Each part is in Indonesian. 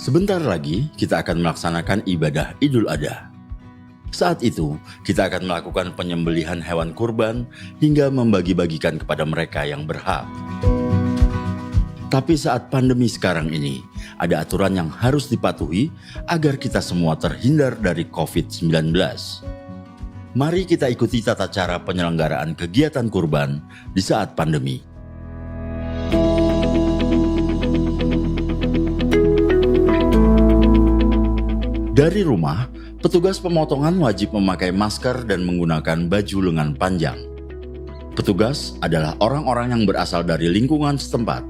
Sebentar lagi kita akan melaksanakan ibadah Idul Adha. Saat itu, kita akan melakukan penyembelihan hewan kurban hingga membagi-bagikan kepada mereka yang berhak. Tapi saat pandemi sekarang ini, ada aturan yang harus dipatuhi agar kita semua terhindar dari COVID-19. Mari kita ikuti tata cara penyelenggaraan kegiatan kurban di saat pandemi. Dari rumah, petugas pemotongan wajib memakai masker dan menggunakan baju lengan panjang. Petugas adalah orang-orang yang berasal dari lingkungan setempat.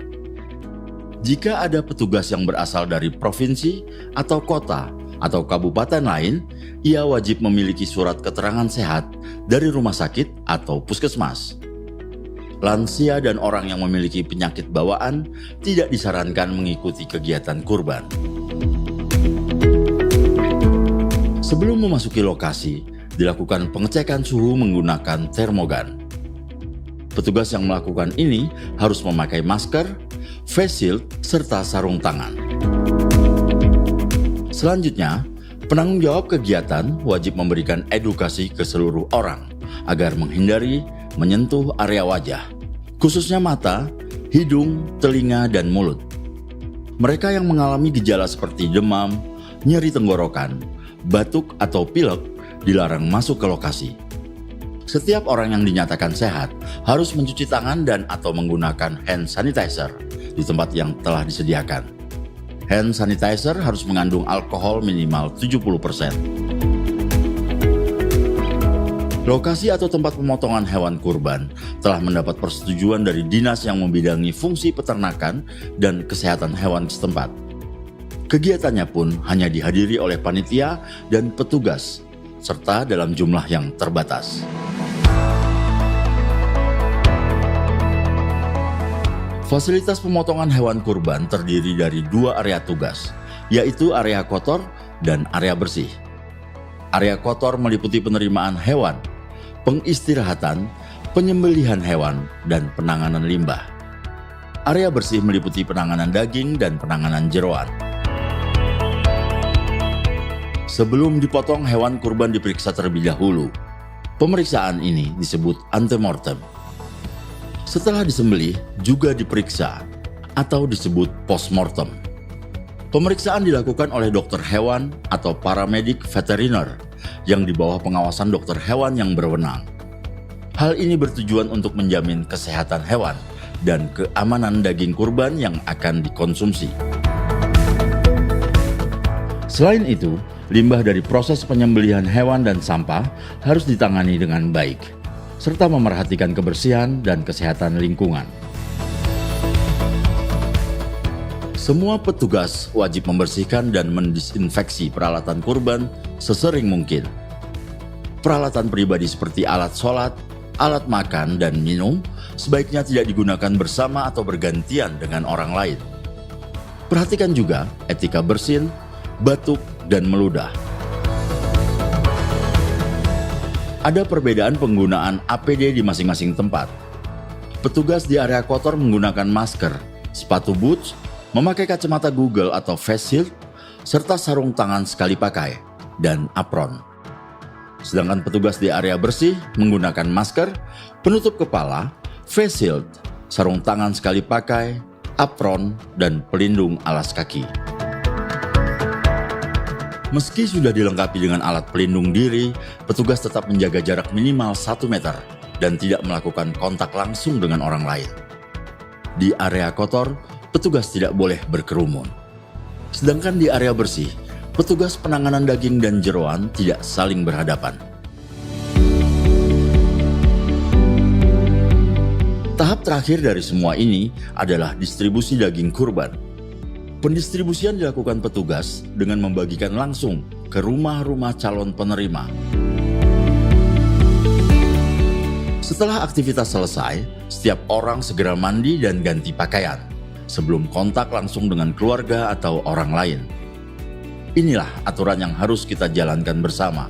Jika ada petugas yang berasal dari provinsi atau kota atau kabupaten lain, ia wajib memiliki surat keterangan sehat dari rumah sakit atau puskesmas. Lansia dan orang yang memiliki penyakit bawaan tidak disarankan mengikuti kegiatan kurban. Sebelum memasuki lokasi, dilakukan pengecekan suhu menggunakan termogan. Petugas yang melakukan ini harus memakai masker, face shield, serta sarung tangan. Selanjutnya, penanggung jawab kegiatan wajib memberikan edukasi ke seluruh orang agar menghindari menyentuh area wajah, khususnya mata, hidung, telinga, dan mulut. Mereka yang mengalami gejala seperti demam, nyeri tenggorokan, batuk atau pilek dilarang masuk ke lokasi. Setiap orang yang dinyatakan sehat harus mencuci tangan dan atau menggunakan hand sanitizer di tempat yang telah disediakan. Hand sanitizer harus mengandung alkohol minimal 70%. Lokasi atau tempat pemotongan hewan kurban telah mendapat persetujuan dari dinas yang membidangi fungsi peternakan dan kesehatan hewan setempat. Kegiatannya pun hanya dihadiri oleh panitia dan petugas, serta dalam jumlah yang terbatas. Fasilitas pemotongan hewan kurban terdiri dari 2 area tugas, yaitu area kotor dan area bersih. Area kotor meliputi penerimaan hewan, pengistirahatan, penyembelihan hewan, dan penanganan limbah. Area bersih meliputi penanganan daging dan penanganan jeroan. Sebelum dipotong, hewan kurban diperiksa terlebih dahulu. Pemeriksaan ini disebut antemortem. Setelah disembelih, juga diperiksa atau disebut postmortem. Pemeriksaan dilakukan oleh dokter hewan atau paramedik veteriner yang di bawah pengawasan dokter hewan yang berwenang. Hal ini bertujuan untuk menjamin kesehatan hewan dan keamanan daging kurban yang akan dikonsumsi. Selain itu, limbah dari proses penyembelihan hewan dan sampah harus ditangani dengan baik, serta memerhatikan kebersihan dan kesehatan lingkungan. Semua petugas wajib membersihkan dan mendisinfeksi peralatan kurban sesering mungkin. Peralatan pribadi seperti alat sholat, alat makan, dan minum sebaiknya tidak digunakan bersama atau bergantian dengan orang lain. Perhatikan juga etika bersin, batuk, dan meludah. Ada perbedaan penggunaan APD di masing-masing tempat. Petugas di area kotor menggunakan masker, sepatu boots, memakai kacamata Google atau face shield, serta sarung tangan sekali pakai, dan apron. Sedangkan petugas di area bersih menggunakan masker, penutup kepala, face shield, sarung tangan sekali pakai, apron, dan pelindung alas kaki. Meski sudah dilengkapi dengan alat pelindung diri, petugas tetap menjaga jarak minimal 1 meter dan tidak melakukan kontak langsung dengan orang lain. Di area kotor, petugas tidak boleh berkerumun. Sedangkan di area bersih, petugas penanganan daging dan jeroan tidak saling berhadapan. Tahap terakhir dari semua ini adalah distribusi daging kurban. Pendistribusian dilakukan petugas dengan membagikan langsung ke rumah-rumah calon penerima. Setelah aktivitas selesai, setiap orang segera mandi dan ganti pakaian sebelum kontak langsung dengan keluarga atau orang lain. Inilah aturan yang harus kita jalankan bersama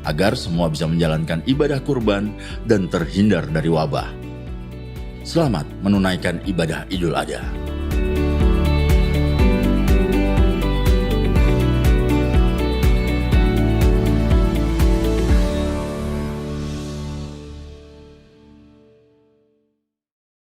agar semua bisa menjalankan ibadah kurban dan terhindar dari wabah. Selamat menunaikan ibadah Idul Adha.